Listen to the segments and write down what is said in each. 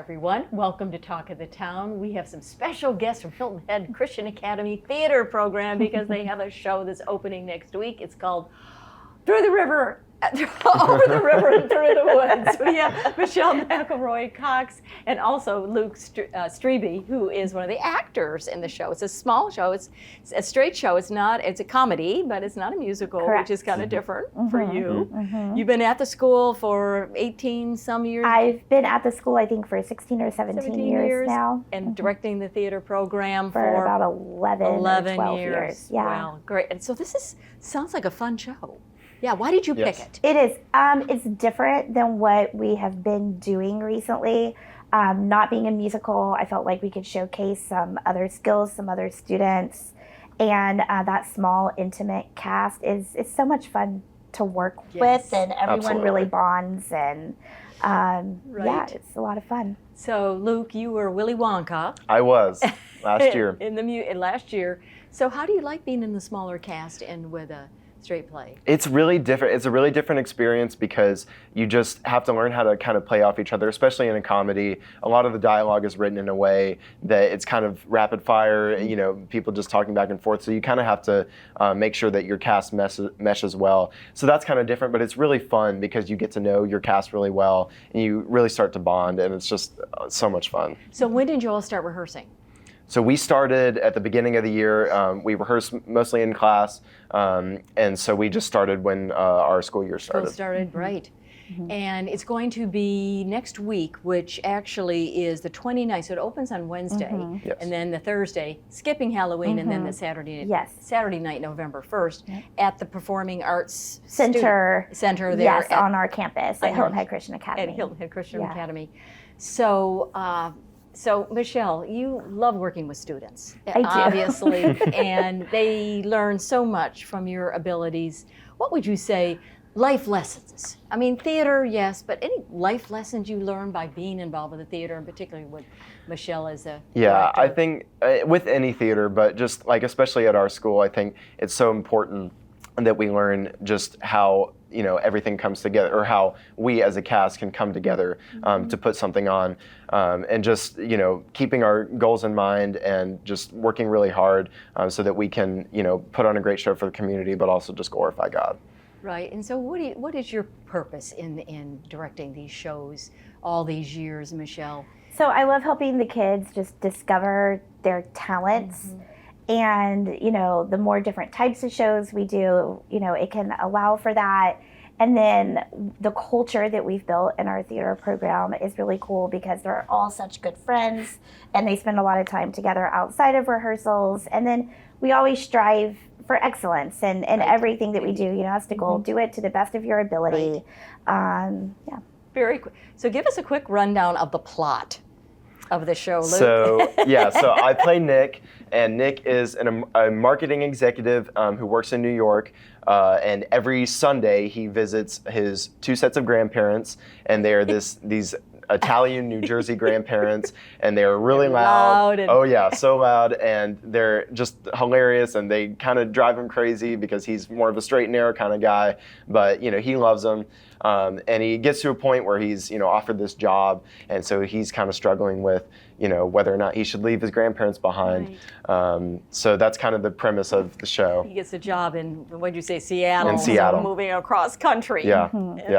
everyone. Welcome to Talk of the Town. We have some special guests from Hilton Head Christian Academy Theater Program because they have a show that's opening next week. It's called Through the River, Over the River and Through the Woods. We have Michelle McElroy Cox and also Luke Strebe, who is one of the actors in the show. It's a small show. It's a straight show. It's a comedy, but it's not a musical, Correct. which is kind of different for you. You've been at the school for 18 some years. I've been at the school, I think, for 16 or 17 years now. And directing the theater program for about 11 or 12 years. Yeah. Wow, great. And so this sounds like a fun show. Yeah, why did you pick it? It is. It's different than what we have been doing recently. Not being a musical, I felt like we could showcase some other skills, some other students. And that small, intimate cast is so much fun to work with, and everyone really bonds. And yeah, it's a lot of fun. So, Luke, you were Willy Wonka. I was last year. Last year. So how do you like being in the smaller cast and with a straight play? It's really different. It's a really different experience because you just have to learn how to kind of play off each other, especially in a comedy. A lot of the dialogue is written in a way that it's kind of rapid fire, you know, people just talking back and forth. So you kind of have to make sure that your cast meshes well. So that's kind of different, but it's really fun because you get to know your cast really well and you really start to bond, and it's just so much fun. So when did you all start rehearsing? So we started at the beginning of the year. We rehearsed mostly in class, and so we just started when our school year started. Right. And it's going to be next week, which actually is the 29th. So it opens on Wednesday, and then the Thursday, skipping Halloween, and then the Saturday night, November 1st, at the Performing Arts Center there. Yes, on our campus at Hilton Head Christian Academy. At Hilton Head Christian Academy. So, Michelle, you love working with students, obviously, and they learn so much from your abilities. What would you say, life lessons? I mean, theater, yes, but any life lessons you learn by being involved with the theater, and particularly with Michelle as a director? I think with any theater, but just like especially at our school, I think it's so important that we learn just how everything comes together, or how we as a cast can come together to put something on, and just keeping our goals in mind and just working really hard so that we can put on a great show for the community, but also just glorify God. Right. And so what is your purpose in directing these shows all these years, Michelle? So I love helping the kids just discover their talents. And, the more different types of shows we do, it can allow for that. And then the culture that we've built in our theater program is really cool because they're all such good friends and they spend a lot of time together outside of rehearsals. And then we always strive for excellence in everything that we do. That's the goal. Do it to the best of your ability. Very quick. So give us a quick rundown of the plot of the show, Luke. So I play Nick, and Nick is a marketing executive who works in New York, and every Sunday he visits his two sets of grandparents, and they are these Italian New Jersey grandparents, and they're really loud. So loud, and they're just hilarious, and they kind of drive him crazy because he's more of a straight and narrow kind of guy, but he loves them. And he gets to a point where he's, offered this job, and so he's kind of struggling with, whether or not he should leave his grandparents behind. So that's kind of the premise of the show. He gets a job in, what'd you say, Seattle? In Seattle. So moving across country.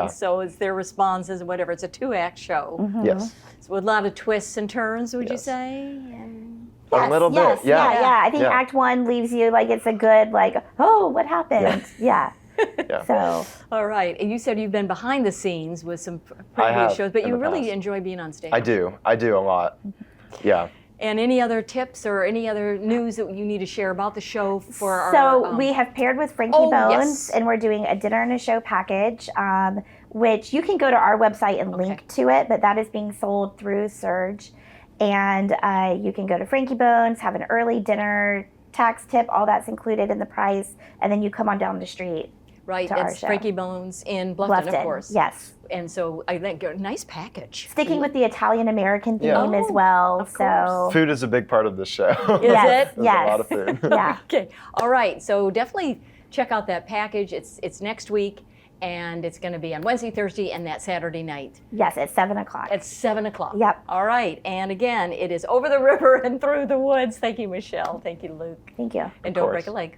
So it's their responses and whatever. It's a 2-act show. Yes. So with a lot of twists and turns, would you say? A little bit. I think Act 1 leaves you like it's a good, oh, what happened? So. All right. And you said you've been behind the scenes with some previous shows, but you really enjoy being on stage. I do a lot. Yeah. And any other tips or any other news that you need to share about the show for our... So we have paired with Frankie Bones, and we're doing a dinner and a show package, which you can go to our website and link to it, but that is being sold through Surge. And you can go to Frankie Bones, have an early dinner, tax tip, all that's included in the price, and then you come on down the street. Right, it's Frankie Bones in Bluffton, of course. Yes. And so I think a nice package. Sticking with the Italian-American theme as well. Food is a big part of this show. Is it? Yes. A lot of food. Yeah. Okay. All right. So definitely check out that package. It's next week. And it's going to be on Wednesday, Thursday, and that Saturday night. Yes, it's 7 o'clock. At 7 o'clock. Yep. All right. And again, it is over the river and through the woods. Thank you, Michelle. Thank you, Luke. Thank you. And Of don't break course. a leg.